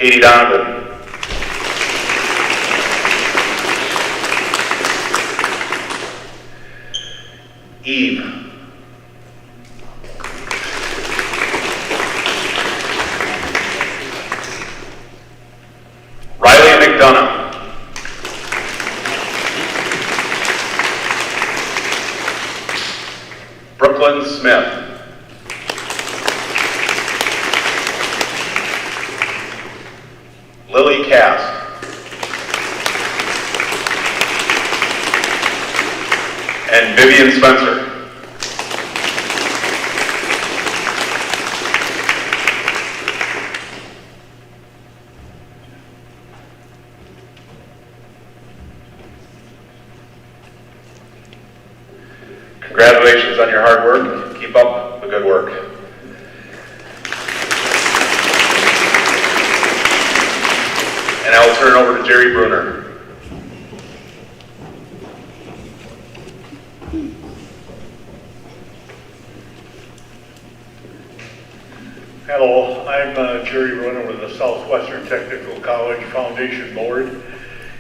Katie Donovan. Eve. Riley McDonough. Brooklyn Smith. Lily Cast. And Vivian Spencer. Congratulations on your hard work. Keep up the good work. And I will turn it over to Jerry Bruner. Hello, I'm Jerry Bruner with the Southwestern Technical College Foundation Board.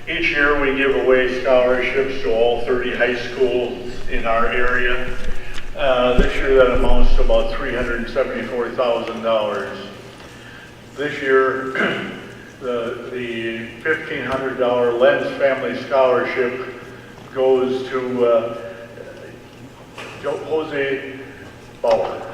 Each year we give away scholarships to all 30 high schools in our area. This year that amounts to about $374,000. This year the $1,500 Lenz Family Scholarship goes to Jose Bauer.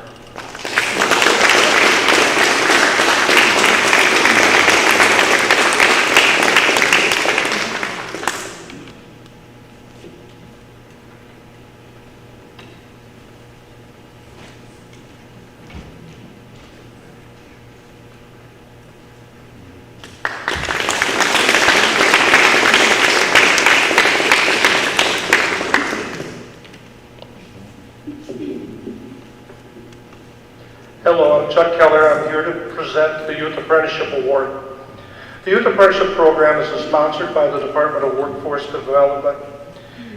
Hello, I'm Chuck Keller. I'm here to present the Youth Apprenticeship Award. The Youth Apprenticeship Program is sponsored by the Department of Workforce Development.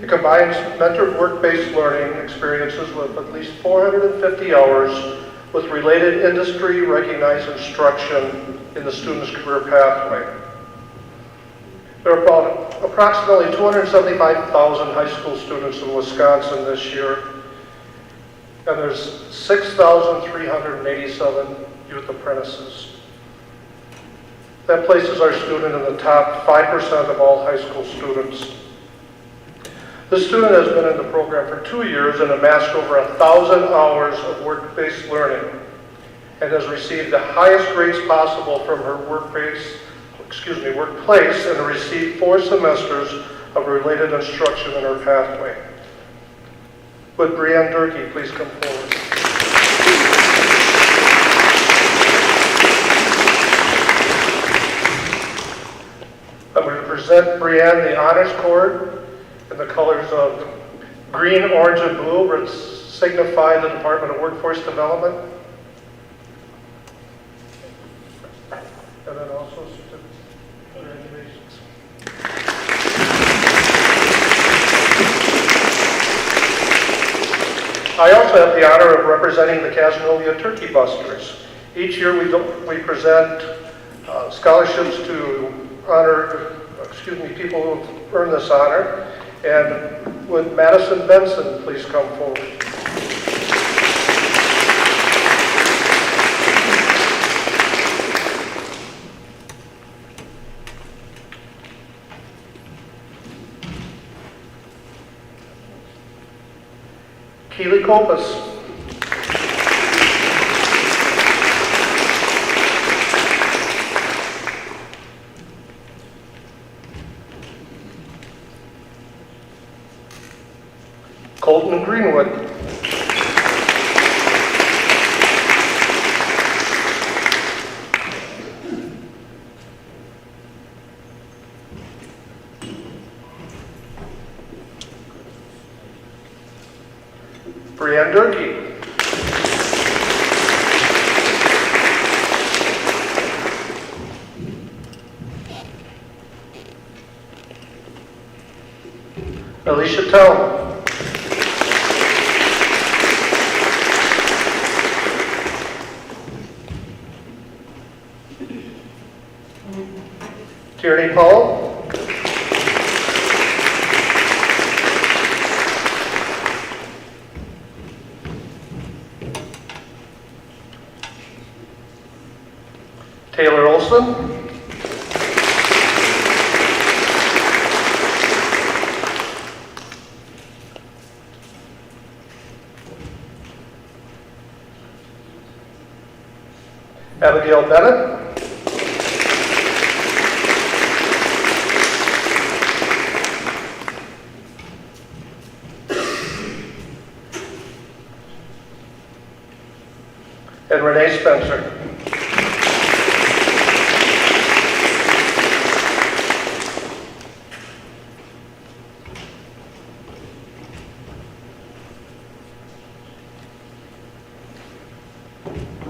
It combines mentored work-based learning experiences with at least 450 hours with related industry-recognized instruction in the student's career pathway. There are about approximately 275,000 high school students in Wisconsin this year, and there's 6,387 youth apprentices. That places our student in the top 5% of all high school students. The student has been in the program for 2 years and amassed over 1,000 hours of work-based learning and has received the highest grades possible from her workplace and received 4 semesters of related instruction in her pathway. Would Brianne Durkee please come forward? I'm going to present Brianne the Honors Cord in the colors of green, orange, and blue, which signify the Department of Workforce Development. And then also congratulations. I also have the honor of representing the Casanova Turkey Busters. Each year we present scholarships to honor, people who have earned this honor. And would Madison Benson please come forward? Keely Kopus. Colton Greenwood. Brianne Durkee. Alicia Tell. Tierney Powell. Taylor Olson. Abigail Bennett. And Renee Spencer.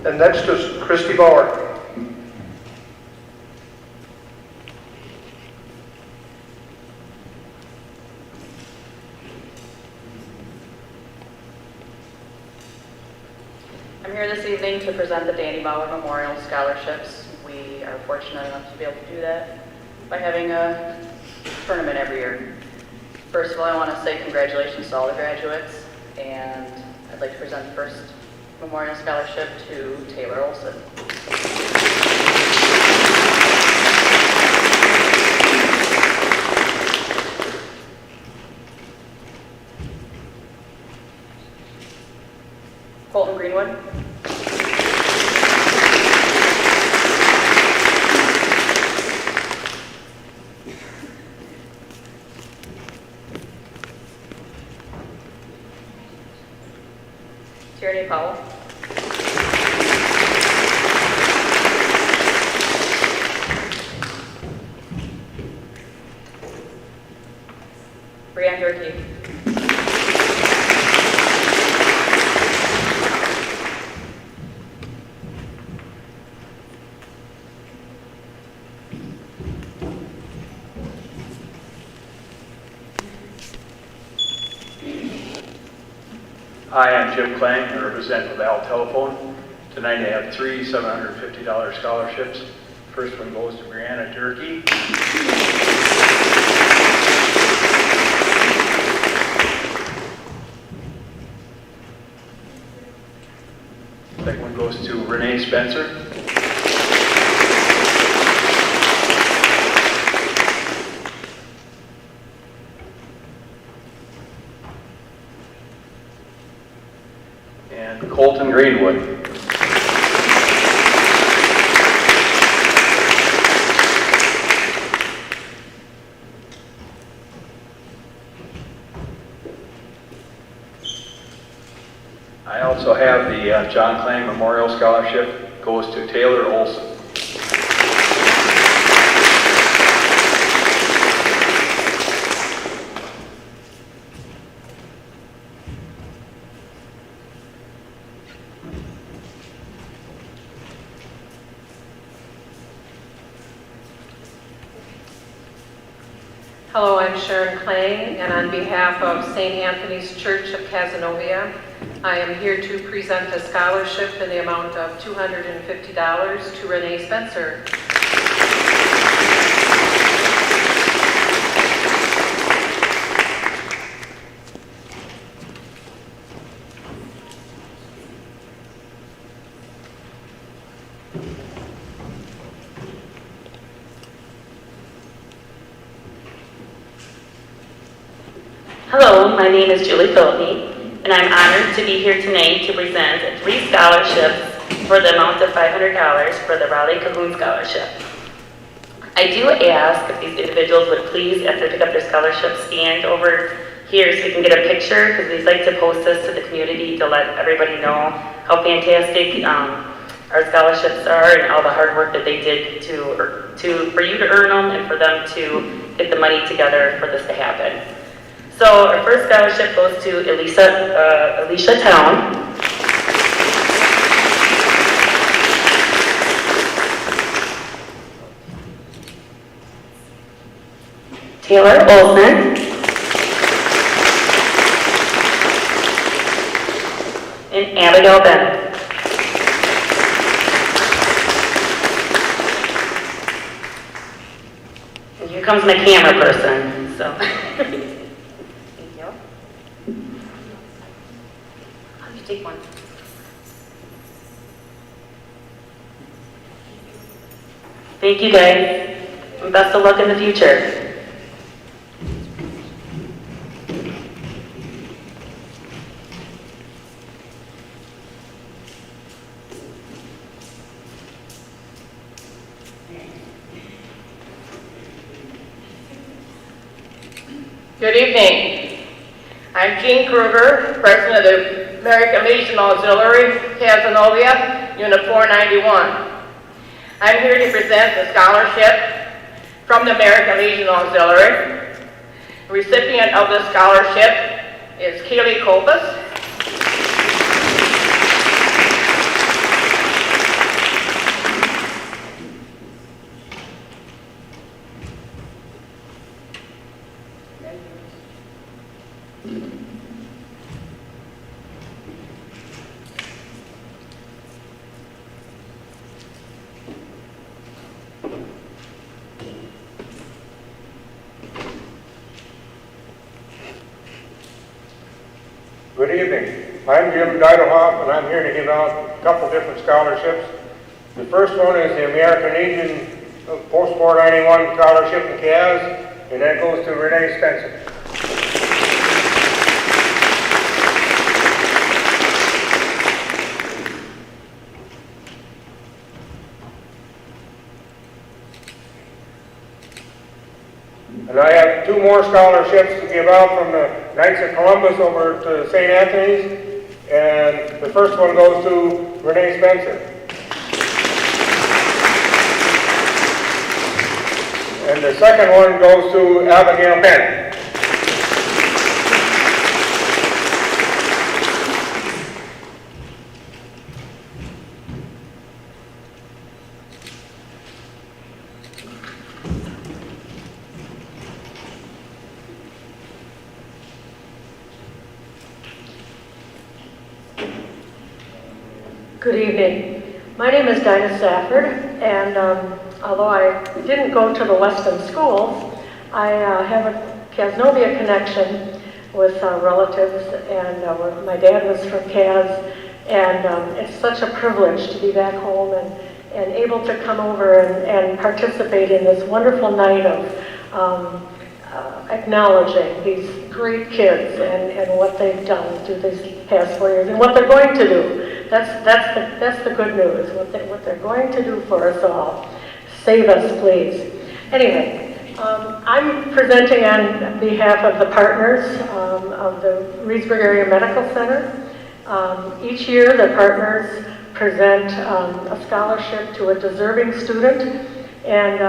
And next is Christy Bauer. I'm here this evening to present the Danny Bauer Memorial Scholarships. We are fortunate enough to be able to do that by having a tournament every year. First of all, I want to say congratulations to all the graduates, and I'd like to present the first Memorial Scholarship to Taylor Olson. Colton Greenwood. Tierney Powell. Brianne Durkee. Hi, I'm Jim Klang. I represent Laval Telephone. Tonight I have three $750 scholarships. First one goes to Brianna Durkee. Second one goes to Renee Spencer. And Colton Greenwood. I also have the John Klang Memorial Scholarship, goes to Taylor Olson. Hello, I'm Sharon Klang, and on behalf of St. Anthony's Church of Cazenovia, I am here to present a scholarship in the amount of $250 to Renee Spencer. Hello, my name is Julie Philippi, and I'm honored to be here tonight to present 3 scholarships for the amount of $500 for the Raleigh Cahoon Scholarship. I do ask if these individuals would please, after they pick up their scholarship, stand over here so we can get a picture, because we'd like to post this to the community to let everybody know how fantastic our scholarships are and all the hard work that they did for you to earn them and for them to get the money together for this to happen. So our first scholarship goes to Alicia Town. Taylor Olson. And Abigail Bennett. becomes my camera person, so. Thank you. How do you take one? Thank you, guys. And best of luck in the future. Good evening. I'm Jean Kruger, President of the American Legion Auxiliary, Casanova, Unit 491. I'm here to present the scholarship from the American Legion Auxiliary. The recipient of the scholarship is Keely Kopus. Good evening. I'm Jim Deidelhoff, and I'm here to give out a couple different scholarships. The first one is the American Legion Post-War 91 Scholarship in CAS, and that goes to Renee Spencer. And I have two more scholarships to give out from the Knights of Columbus over to St. Anthony's, and the first one goes to Renee Spencer. And the second one goes to Abigail Penn. Good evening. My name is Dinah Safford, and although I didn't go to the Weston schools, I have a Casanova connection with relatives, and my dad was from Cas, and it's such a privilege to be back home and able to come over and participate in this wonderful night of acknowledging these great kids and what they've done through these past 4 years and what they're going to do. That's the good news, what they're going to do for us all. Save us, please. Anyway, I'm presenting on behalf of the partners of the Reedsburg Area Medical Center. Each year, the partners present a scholarship to a deserving student, and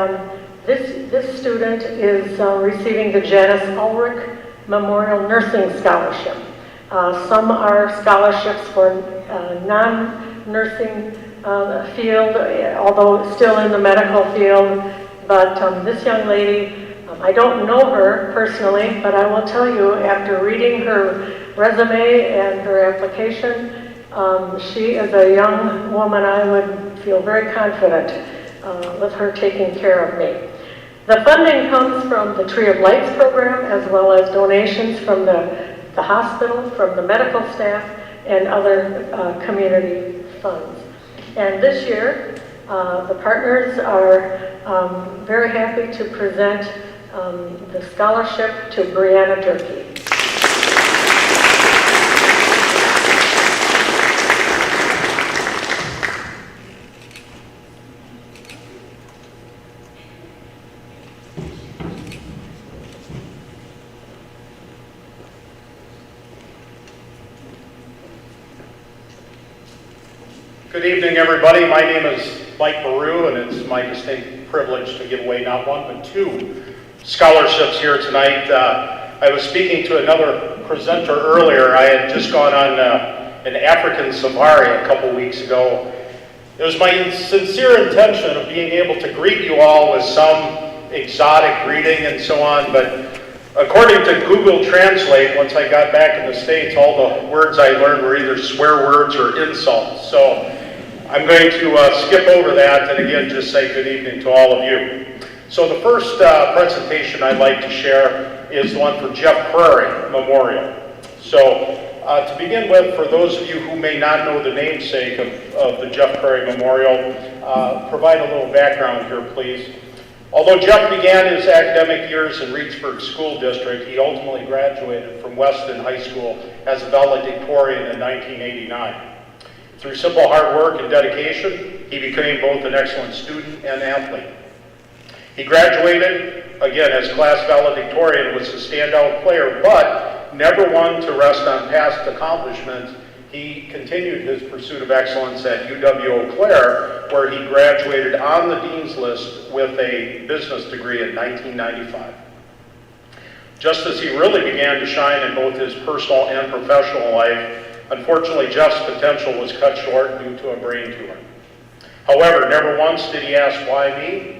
this student is receiving the Janice Ulrich Memorial Nursing Scholarship. Some are scholarships for non-nursing field, although still in the medical field. But this young lady, I don't know her personally, but I will tell you, after reading her resume and her application, she is a young woman I would feel very confident with her taking care of me. The funding comes from the Tree of Lights program, as well as donations from the hospital, from the medical staff, and other community funds. And this year, the partners are very happy to present the scholarship to Brianna Durkee. Good evening, everybody. My name is Mike Baru, and it's my distinct privilege to give away not one, but two scholarships here tonight. I was speaking to another presenter earlier. I had just gone on an African safari a couple weeks ago. It was my sincere intention of being able to greet you all with some exotic greeting and so on, but according to Google Translate, once I got back in the States, all the words I learned were either swear words or insults. So I'm going to skip over that and again just say good evening to all of you. So the first presentation I'd like to share is the one for Jeff Prairie Memorial. So to begin with, for those of you who may not know the namesake of the Jeff Prairie Memorial, provide a little background here, please. Although Jeff began his academic years in Reedsburg School District, he ultimately graduated from Weston High School as a valedictorian in 1989. Through simple hard work and dedication, he became both an excellent student and athlete. He graduated, again, as class valedictorian, was a standout player, but never one to rest on past accomplishments. He continued his pursuit of excellence at UW-Eau Claire, where he graduated on the dean's list with a business degree in 1995. Just as he really began to shine in both his personal and professional life, unfortunately Jeff's potential was cut short due to a brain tumor. However, never once did he ask why me,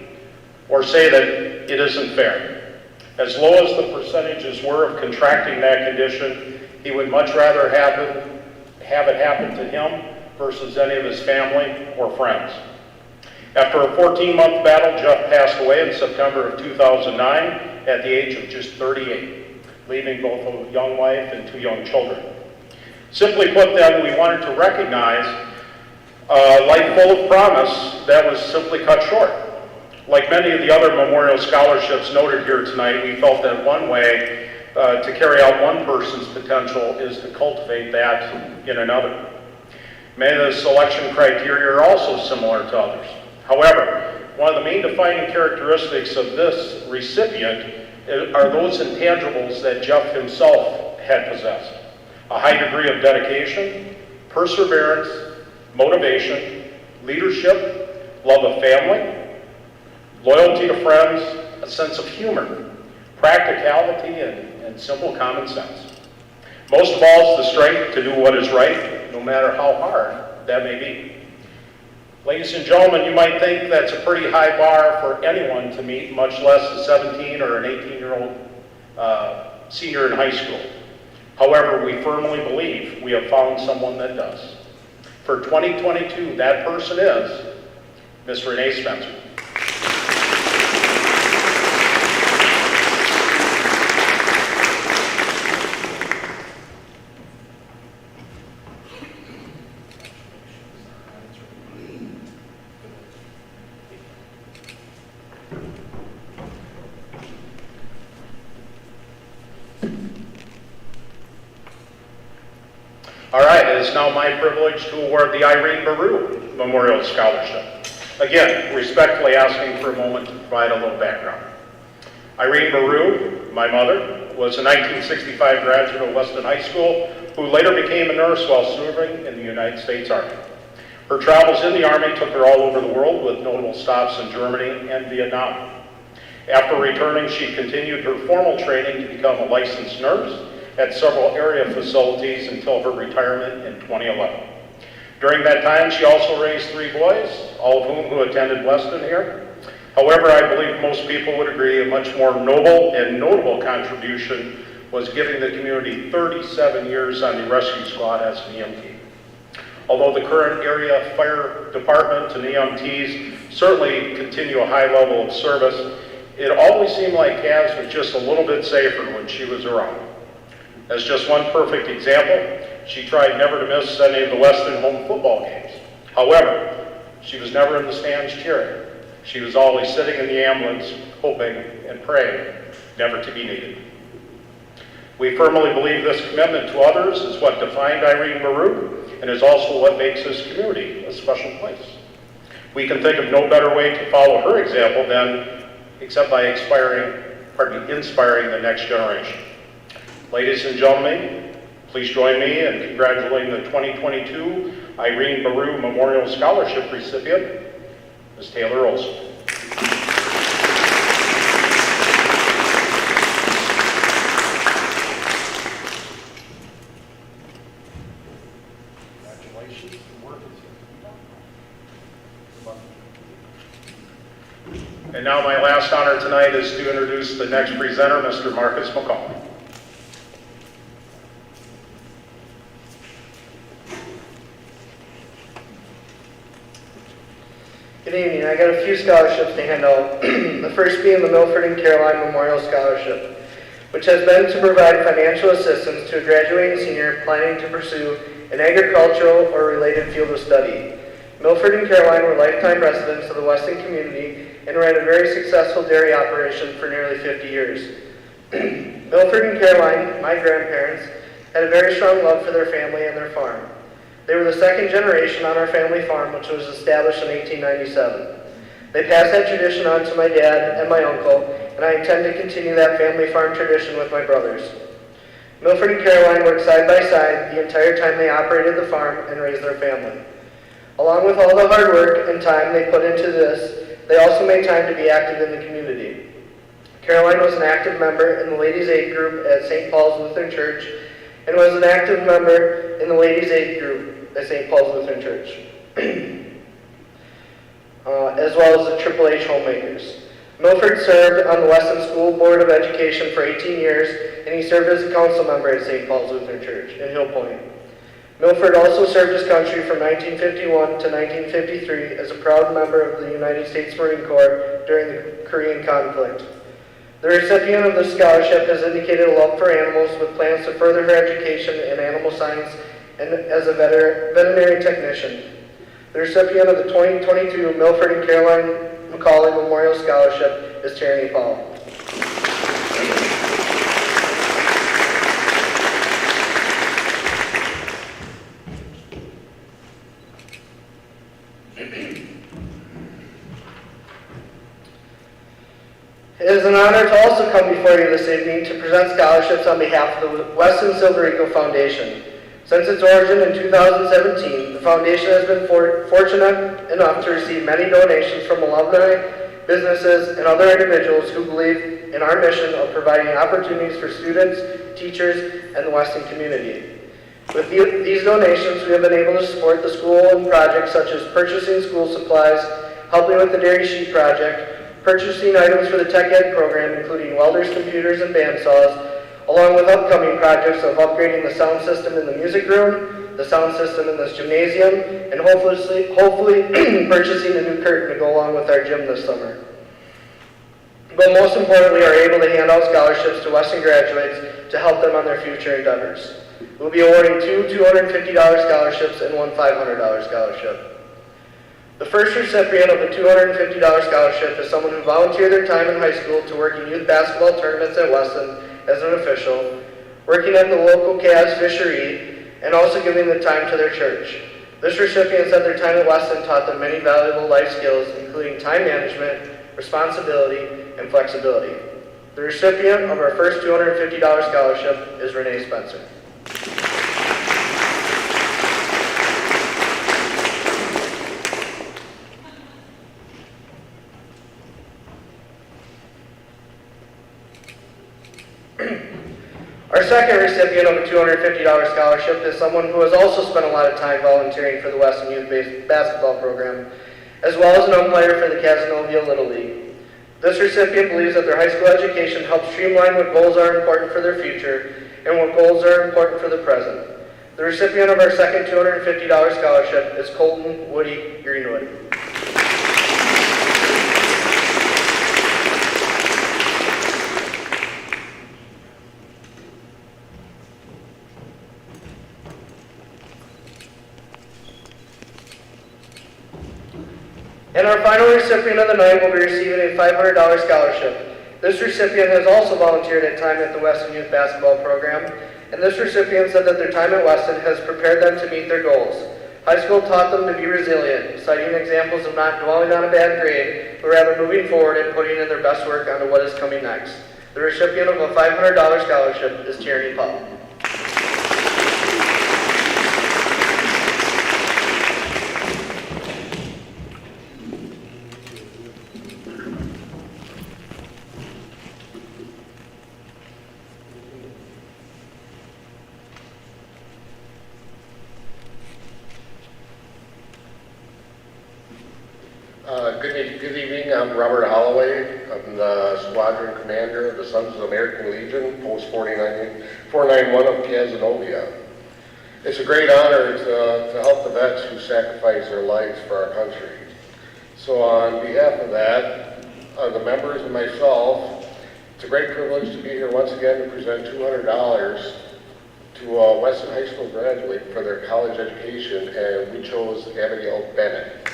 or say that it isn't fair. As low as the percentages were of contracting that condition, he would much rather have it happen to him versus any of his family or friends. After a 14-month battle, Jeff passed away in September of 2009 at the age of just 38, leaving both a young wife and 2 young children. Simply put then, we wanted to recognize a life full of promise that was simply cut short. Like many of the other memorial scholarships noted here tonight, we felt that one way to carry out one person's potential is to cultivate that in another. Many of the selection criteria are also similar to others. However, one of the main defining characteristics of this recipient are those intangibles that Jeff himself had possessed. A high degree of dedication, perseverance, motivation, leadership, love of family, loyalty to friends, a sense of humor, practicality, and simple common sense. Most of all is the strength to do what is right, no matter how hard that may be. Ladies and gentlemen, you might think that's a pretty high bar for anyone to meet, much less a 17 or an 18-year-old senior in high school. However, we firmly believe we have found someone that does. For 2022, that person is Miss Renee Spencer. All right, it is now my privilege to award the Irene Baru Memorial Scholarship. Again, respectfully asking for a moment to provide a little background. Irene Baru, my mother, was a 1965 graduate of Weston High School who later became a nurse while serving in the United States Army. Her travels in the Army took her all over the world with notable stops in Germany and Vietnam. After returning, she continued her formal training to become a licensed nurse at several area facilities until her retirement in 2011. During that time, she also raised 3 boys, all of whom attended Weston here. However, I believe most people would agree a much more noble and notable contribution was giving the community 37 years on the rescue squad as an EMT. Although the current area fire department and EMTs certainly continue a high level of service, it always seemed like Kaz was just a little bit safer when she was around. As just one perfect example, she tried never to miss any of the Weston home football games. However, she was never in the stands cheering. She was always sitting in the ambulance, hoping and praying never to be needed. We firmly believe this commitment to others is what defined Irene Baru and is also what makes this community a special place. We can think of no better way to follow her example except by inspiring the next generation. Ladies and gentlemen, please join me in congratulating the 2022 Irene Baru Memorial Scholarship recipient, Ms. Taylor Olson. Congratulations. The work is here. And now my last honor tonight is to introduce the next presenter, Mr. Marcus McCall. Good evening. I got a few scholarships to hand out. The first being the Milford and Caroline Memorial Scholarship, which has been to provide financial assistance to a graduating senior planning to pursue an agricultural or related field of study. Milford and Caroline were lifetime residents of the Weston community and ran a very successful dairy operation for nearly 50 years. Milford and Caroline, my grandparents, had a very strong love for their family and their farm. They were the second generation on our family farm, which was established in 1897. They passed that tradition on to my dad and my uncle, and I intend to continue that family farm tradition with my brothers. Milford and Caroline worked side by side the entire time they operated the farm and raised their family. Along with all the hard work and time they put into this, they also made time to be active in the community. Caroline was an active member in the Ladies' Aid group at St. Paul's Lutheran Church and was an active member in the Ladies' Aid group at St. Paul's Lutheran Church, as well as the Triple H Homemakers. Milford served on the Weston School Board of Education for 18 years, and he served as a council member at St. Paul's Lutheran Church in Hill Point. Milford also served his country from 1951 to 1953 as a proud member of the United States Marine Corps during the Korean conflict. The recipient of the scholarship has indicated a love for animals with plans to further her education in animal science and as a veterinary technician. The recipient of the 2022 Milford and Caroline McCauley Memorial Scholarship is Tierney Paul. It is an honor to also come before you this evening to present scholarships on behalf of the Weston Silver Eagle Foundation. Since its origin in 2017, the foundation has been fortunate enough to receive many donations from alumni, businesses, and other individuals who believe in our mission of providing opportunities for students, teachers, and the Weston community. With these donations, we have been able to support the school and projects such as purchasing school supplies, helping with the dairy sheet project, purchasing items for the Tech Ed program, including welders, computers, and bandsaws, along with upcoming projects of upgrading the sound system in the music room, the sound system in this gymnasium, and hopefully purchasing a new curtain to go along with our gym this summer. But most importantly, are able to hand out scholarships to Weston graduates to help them on their future endeavors. We'll be awarding two $250 scholarships and one $500 scholarship. The first recipient of the $250 scholarship is someone who volunteered their time in high school to work in youth basketball tournaments at Weston as an official, working at the local Cavs fishery, and also giving the time to their church. This recipient said their time at Weston taught them many valuable life skills, including time management, responsibility, and flexibility. The recipient of our first $250 scholarship is Renee Spencer. Our second recipient of a $250 scholarship is someone who has also spent a lot of time volunteering for the Weston Youth Basketball Program, as well as an umpire for the Casanova Little League. This recipient believes that their high school education helps streamline what goals are important for their future and what goals are important for the present. The recipient of our second $250 scholarship is Colton Woody Greenwood. And our final recipient of the night will be receiving a $500 scholarship. This recipient has also volunteered at time at the Weston Youth Basketball Program, and this recipient said that their time at Weston has prepared them to meet their goals. High school taught them to be resilient, citing examples of not dwelling on a bad grade, but rather moving forward and putting in their best work onto what is coming next. The recipient of a $500 scholarship is Tierney Paul. Good evening, I'm Robert Holloway. I'm the Squadron Commander of the Sons of the American Legion, Post 491 of Casanova. It's a great honor to help the vets who sacrifice their lives for our country. So on behalf of that, the members and myself, it's a great privilege to be here once again to present $200 to a Weston High School graduate for their college education, and we chose Abigail Bennett.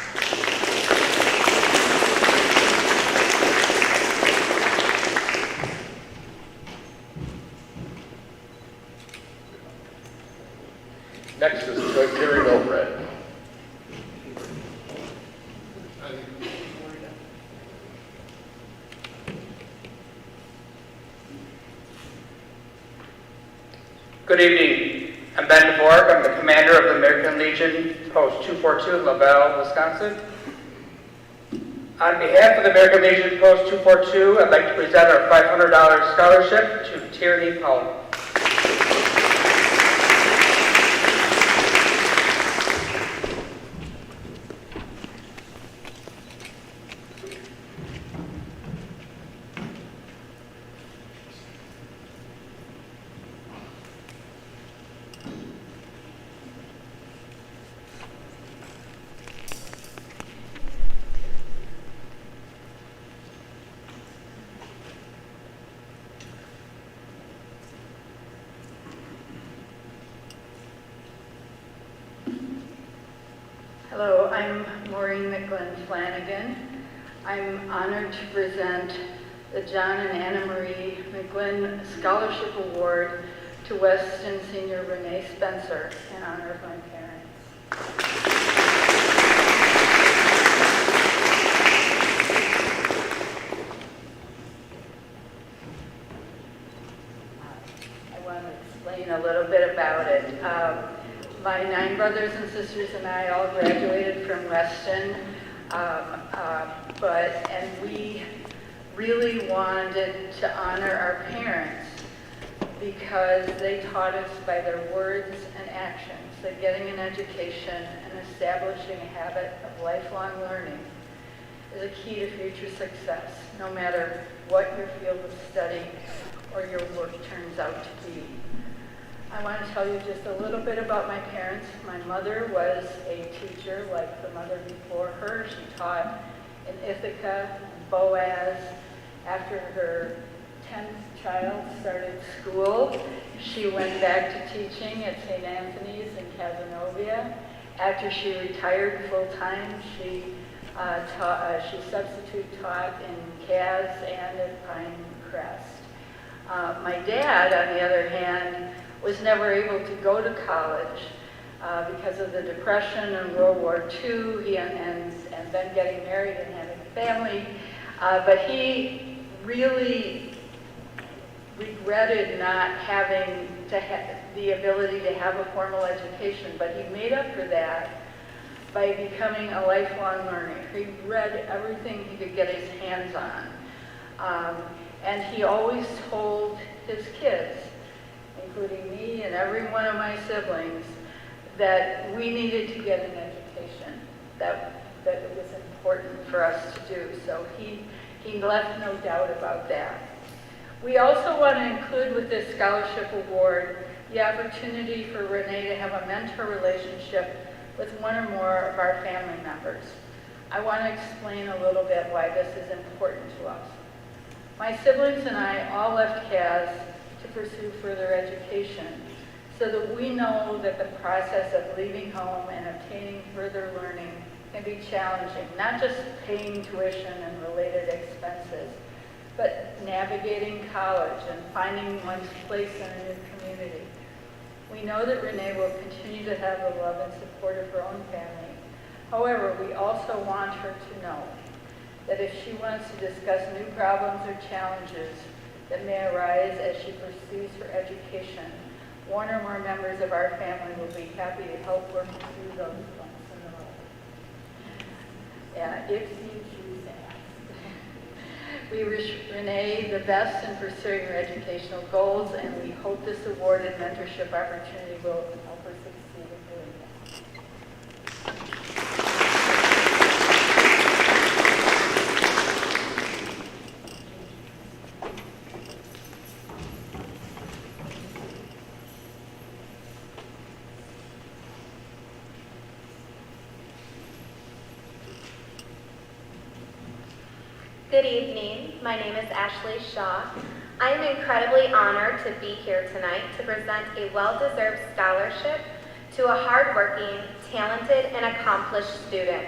Next is Terry Milbred. Good evening. I'm Ben DeVork. I'm the commander of the American Legion, Post 242 in LaBelle, Wisconsin. On behalf of the American Legion, Post 242, I'd like to present our $500 scholarship to Tierney Powell. Hello, I'm Maureen McGlynn-Flanagan. I'm honored to present the John and Anna Marie McGlynn Scholarship Award to Weston Senior Renee Spencer in honor of my parents. I want to explain a little bit about it. My 9 brothers and sisters and I all graduated from Weston, and we really wanted to honor our parents because they taught us by their words and actions that getting an education and establishing a habit of lifelong learning is a key to future success, no matter what your field of study or your work turns out to be. I want to tell you just a little bit about my parents. My mother was a teacher like the mother before her. She taught in Ithaca, Boaz. After her 10th child started school, she went back to teaching at St. Anthony's in Cazenovia. After she retired full-time, she substitute taught in Caz and at Pinecrest. My dad, on the other hand, was never able to go to college because of the Depression and World War II, and then getting married and having a family. But he really regretted not having the ability to have a formal education, but he made up for that by becoming a lifelong learner. He read everything he could get his hands on. And he always told his kids, including me and every one of my siblings, that we needed to get an education, that it was important for us to do. So he left no doubt about that. We also want to include with this scholarship award the opportunity for Renee to have a mentor relationship with one or more of our family members. I want to explain a little bit why this is important to us. My siblings and I all left Caz to pursue further education so that we know that the process of leaving home and obtaining further learning can be challenging, not just paying tuition and related expenses, but navigating college and finding one's place in a new community. We know that Renee will continue to have the love and support of her own family. However, we also want her to know that if she wants to discuss new problems or challenges that may arise as she pursues her education, one or more members of our family will be happy to help work through those bumps in the road. If you choose to ask. We wish Renee the best in pursuing her educational goals, and we hope this award and mentorship opportunity will help her succeed in doing that. Good evening. My name is Ashley Shaw. I am incredibly honored to be here tonight to present a well-deserved scholarship to a hardworking, talented, and accomplished student.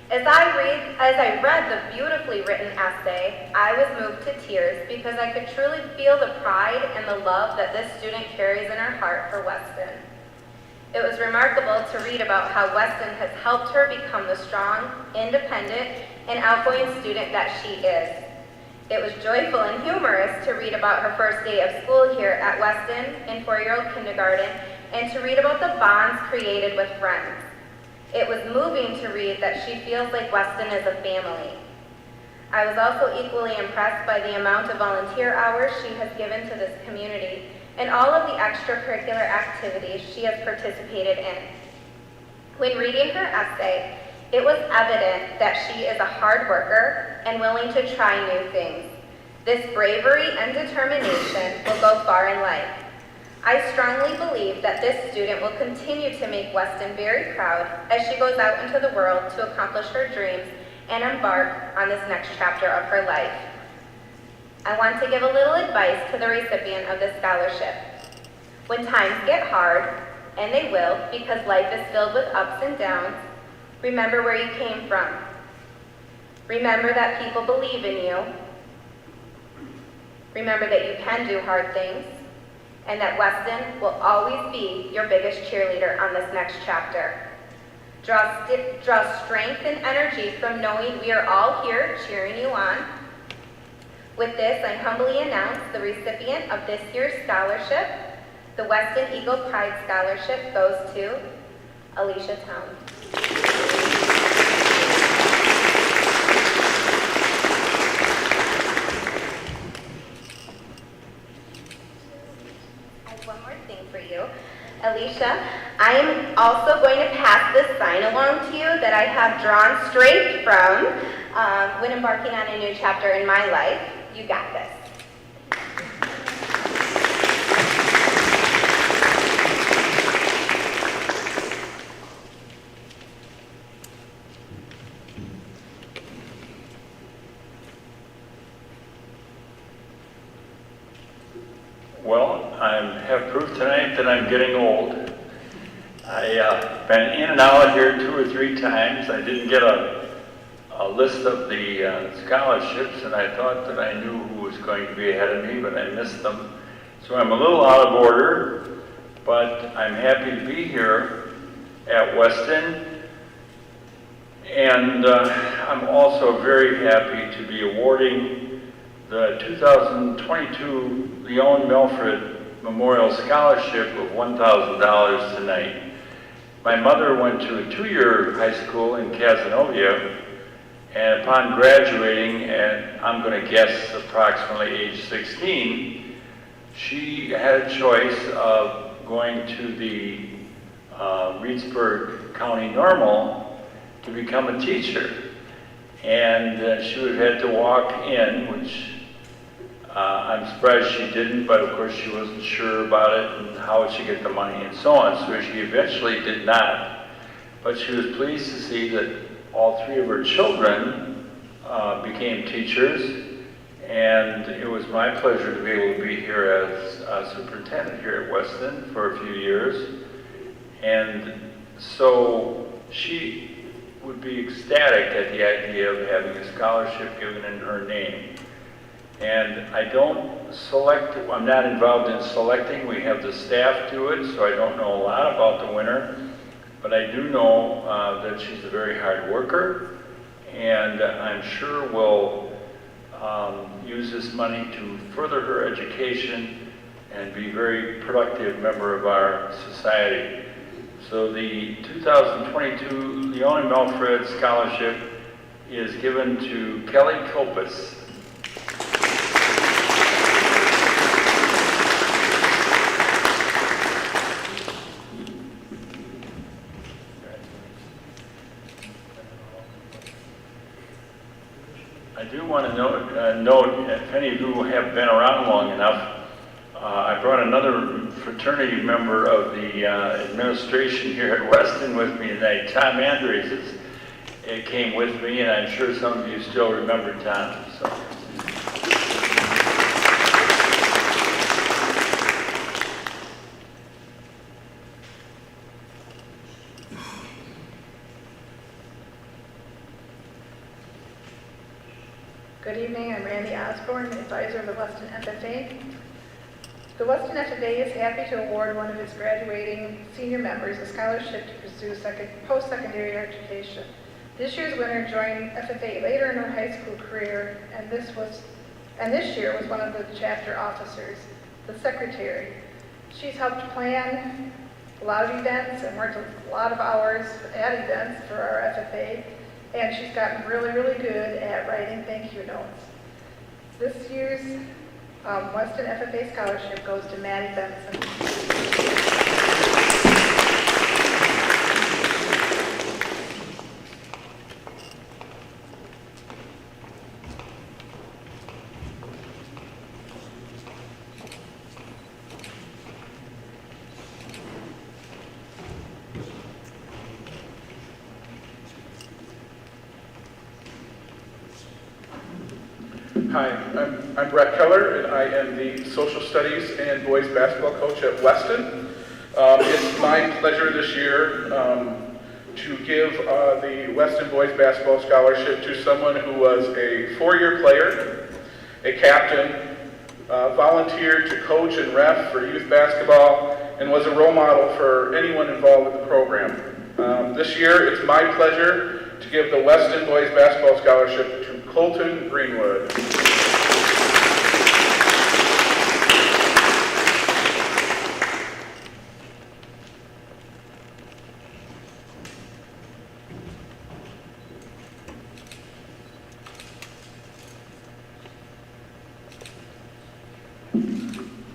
As I read the beautifully written essay, I was moved to tears because I could truly feel the pride and the love that this student carries in her heart for Weston. It was remarkable to read about how Weston has helped her become the strong, independent, and outgoing student that she is. It was joyful and humorous to read about her first day of school here at Weston in 4-year-old kindergarten and to read about the bonds created with friends. It was moving to read that she feels like Weston is a family. I was also equally impressed by the amount of volunteer hours she has given to this community and all of the extracurricular activities she has participated in. When reading her essay, it was evident that she is a hard worker and willing to try new things. This bravery and determination will go far in life. I strongly believe that this student will continue to make Weston very proud as she goes out into the world to accomplish her dreams and embark on this next chapter of her life. I want to give a little advice to the recipient of this scholarship. When times get hard, and they will because life is filled with ups and downs, remember where you came from. Remember that people believe in you. Remember that you can do hard things, and that Weston will always be your biggest cheerleader on this next chapter. Draw strength and energy from knowing we are all here cheering you on. With this, I humbly announce the recipient of this year's scholarship. The Weston Eagle Pride Scholarship goes to Alicia Town. I have one more thing for you. Alicia, I am also going to pass this sign along to you that I have drawn straight from when embarking on a new chapter in my life. You got this. Well, I have proof tonight that I'm getting old. I've been in and out here 2 or 3 times. I didn't get a list of the scholarships, and I thought that I knew who was going to be ahead of me, but I missed them. So I'm a little out of order, but I'm happy to be here at Weston. And I'm also very happy to be awarding the 2022 Leon Melfred Memorial Scholarship of $1,000 tonight. My mother went to a 2-year high school in Casanova, and upon graduating at, I'm going to guess, approximately age 16, she had a choice of going to the Reedsburg County Normal to become a teacher. And she would have had to walk in, which I'm surprised she didn't, but of course she wasn't sure about it and how she'd get the money and so on, so she eventually did not. But she was pleased to see that all 3 of her children became teachers, and it was my pleasure to be able to be here as superintendent here at Weston for a few years. And so she would be ecstatic at the idea of having a scholarship given in her name. And I don't select, I'm not involved in selecting, we have the staff do it, so I don't know a lot about the winner, but I do know that she's a very hard worker, and I'm sure will use this money to further her education and be a very productive member of our society. So the 2022 Leon Melfred Scholarship is given to Kelly Kopis. I do want to note, if any of you have been around long enough, I brought another fraternity member of the administration here at Weston with me tonight, Tom Andres. It came with me, and I'm sure some of you still remember Tom. So. Good evening, I'm Randy Osborne, advisor of the Weston FFA. The Weston FFA is happy to award one of its graduating senior members a scholarship to pursue post-secondary education. This year's winner joined FFA later in her high school career, and this year was one of the chapter officers, the secretary. She's helped plan a lot of events and worked a lot of hours at events for our FFA, and she's gotten really, really good at writing thank you notes. This year's Weston FFA scholarship goes to Maddie Benson. Hi, I'm Brett Keller, and I am the Social Studies and Boys Basketball Coach at Weston. It's my pleasure this year to give the Weston Boys Basketball Scholarship to someone who was a four-year player, a captain, volunteered to coach and ref for youth basketball, and was a role model for anyone involved with the program. This year, it's my pleasure to give the Weston Boys Basketball Scholarship to Colton Greenwood.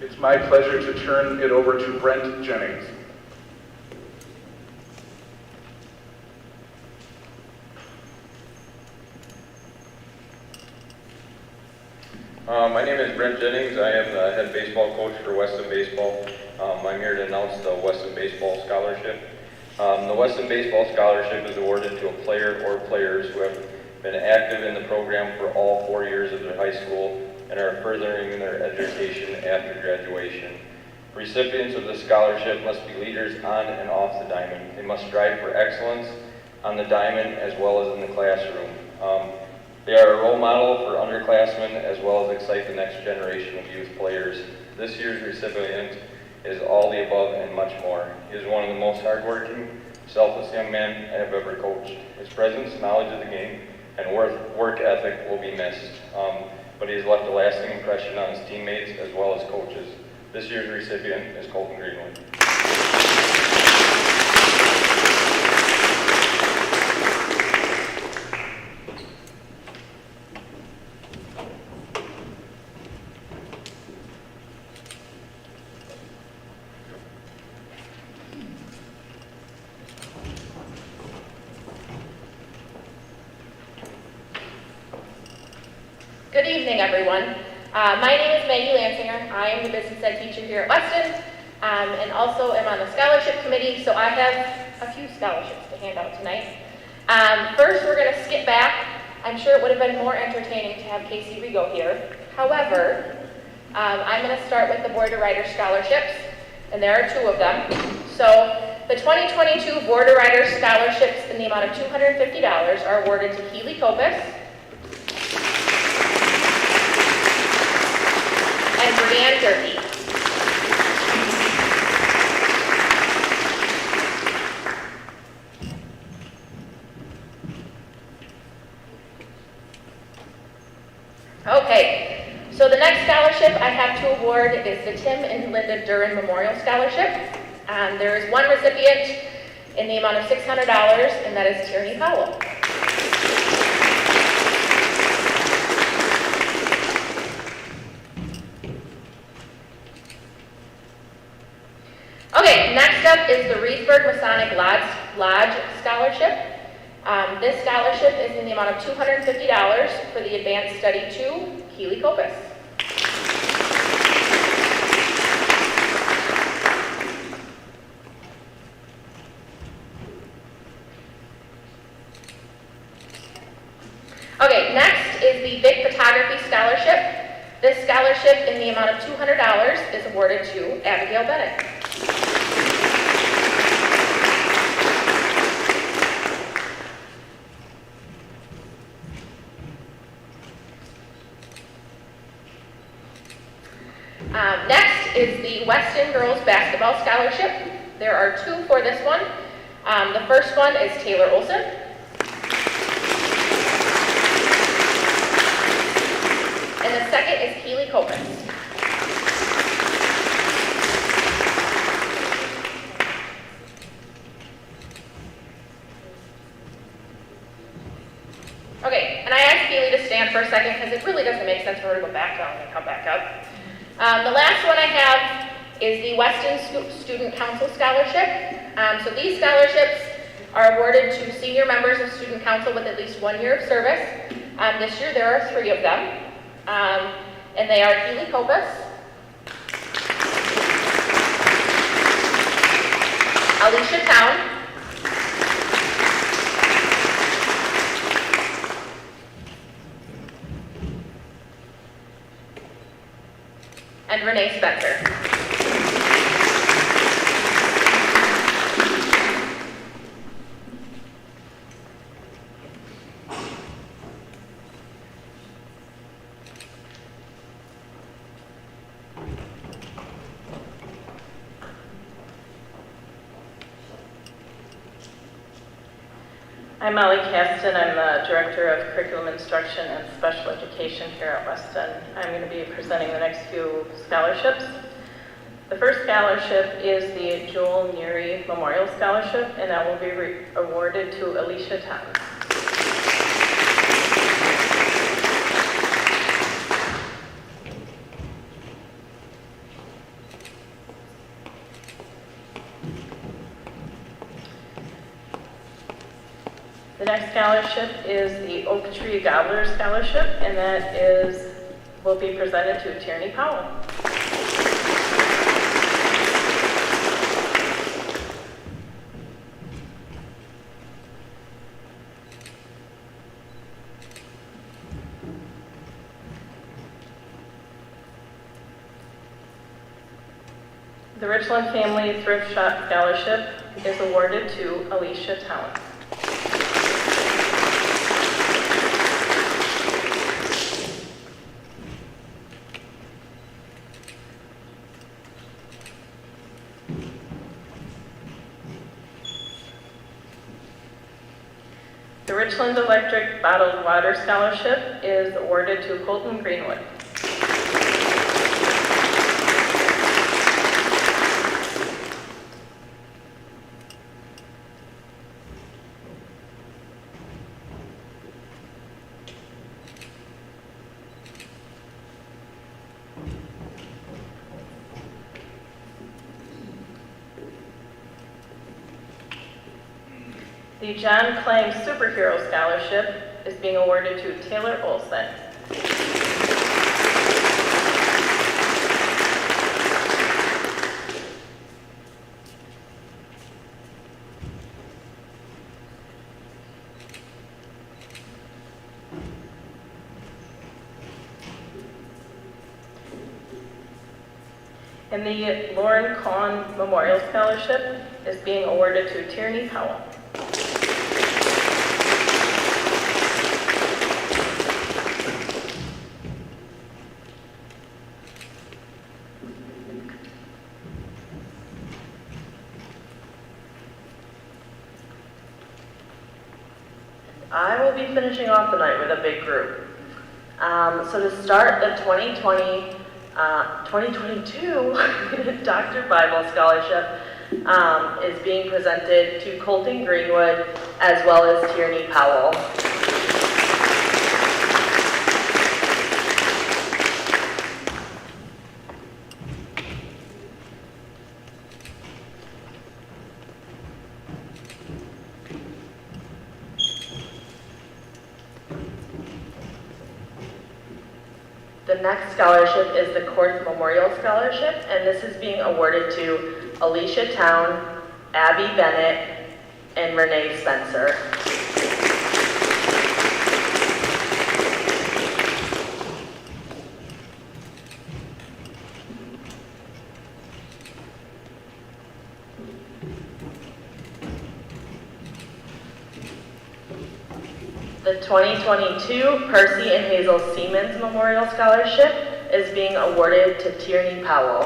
It's my pleasure to turn it over to Brent Jennings. My name is Brent Jennings. I am the head baseball coach for Weston Baseball. I'm here to announce the Weston Baseball Scholarship. The Weston Baseball Scholarship is awarded to a player or players who have been active in the program for all 4 years of their high school and are furthering their education after graduation. Recipients of the scholarship must be leaders on and off the diamond. They must strive for excellence on the diamond as well as in the classroom. They are a role model for underclassmen as well as excite the next generation of youth players. This year's recipient is all the above and much more. He is one of the most hardworking, selfless young men I have ever coached. His presence, knowledge of the game, and work ethic will be missed, but he has left a lasting impression on his teammates as well as coaches. This year's recipient is Colton Greenwood. Good evening, everyone. My name is Maggie Lansinger. I am the business ed teacher here at Weston, and also am on the scholarship committee, so I have a few scholarships to hand out tonight. First, we're going to skip back. I'm sure it would have been more entertaining to have Casey Rigo here. However, I'm going to start with the Board of Writers scholarships, and there are two of them. So the 2022 Board of Writers scholarships in the amount of $250 are awarded to Keely Kopis and Brianne Durkee. Okay, so the next scholarship I have to award is the Tim and Linda Duran Memorial Scholarship. There is one recipient in the amount of $600, and that is Tierney Powell. Okay, next up is the Reedsburg Masonic Lodge Scholarship. This scholarship is in the amount of $250 for the Advanced Study 2, Keely Kopis. Okay, next is the Big Photography Scholarship. This scholarship in the amount of $200 is awarded to Abigail Bennett. Next is the Weston Girls Basketball Scholarship. There are two for this one. The first one is Taylor Olson. And the second is Keely Copas. Okay, and I asked Keely to stand for a second because it really doesn't make sense for her to go back down and come back up. The last one I have is the Weston Student Council Scholarship. So these scholarships are awarded to senior members of Student Council with at least 1 year of service. This year there are 3 of them. And they are Keely Copas, Alicia Town, and Renee Spencer. I'm Molly Caston. I'm the Director of Curriculum Instruction and Special Education here at Weston. I'm going to be presenting the next few scholarships. The first scholarship is the Joel Neary Memorial Scholarship, and that will be awarded to Alicia Town. The next scholarship is the Oak Tree Gobbler Scholarship, and that will be presented to Tierney Powell. The Richland Family Thrift Shop Scholarship is awarded to Alicia Town. The Richland Electric Bottled Water Scholarship is awarded to Colton Greenwood. The John Klang Superhero Scholarship is being awarded to Taylor Olson. And the Lauren Kahn Memorial Scholarship is being awarded to Tierney Powell. I will be finishing off the night with a big group. So to start the 2022 Dr. Bible Scholarship is being presented to Colton Greenwood as well as Tierney Powell. The next scholarship is the Court Memorial Scholarship, and this is being awarded to Alicia Town, Abby Bennett, and Renee Spencer. The 2022 Percy and Hazel Siemens Memorial Scholarship is being awarded to Tierney Powell.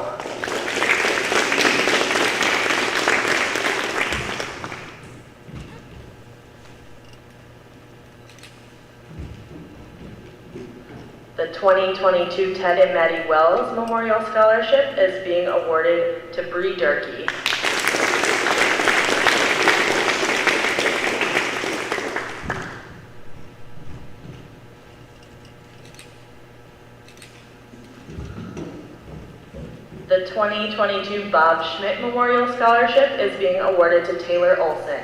The 2022 Ted and Maddie Wells Memorial Scholarship is being awarded to Bree Durkee. The 2022 Bob Schmidt Memorial Scholarship is being awarded to Taylor Olson.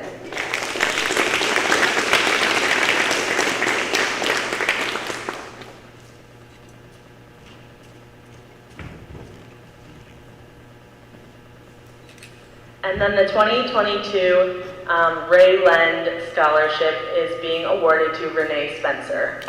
And then the 2022 Ray Lend Scholarship is being awarded to Renee Spencer.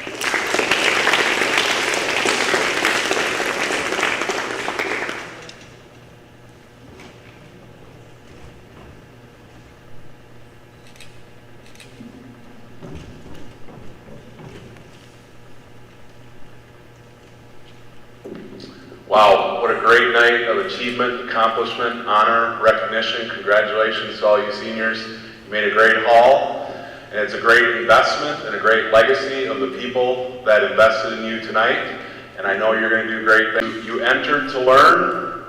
Wow, what a great night of achievement, accomplishment, honor, recognition. Congratulations to all you seniors. You made a great haul, and it's a great investment and a great legacy of the people that invested in you tonight, and I know you're going to do great things. You entered to learn.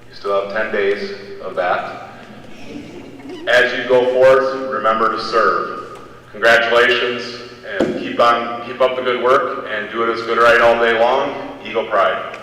You still have 10 days of that. As you go forth, remember to serve. Congratulations, and keep up the good work, and do it as good right all day long. Eagle Pride.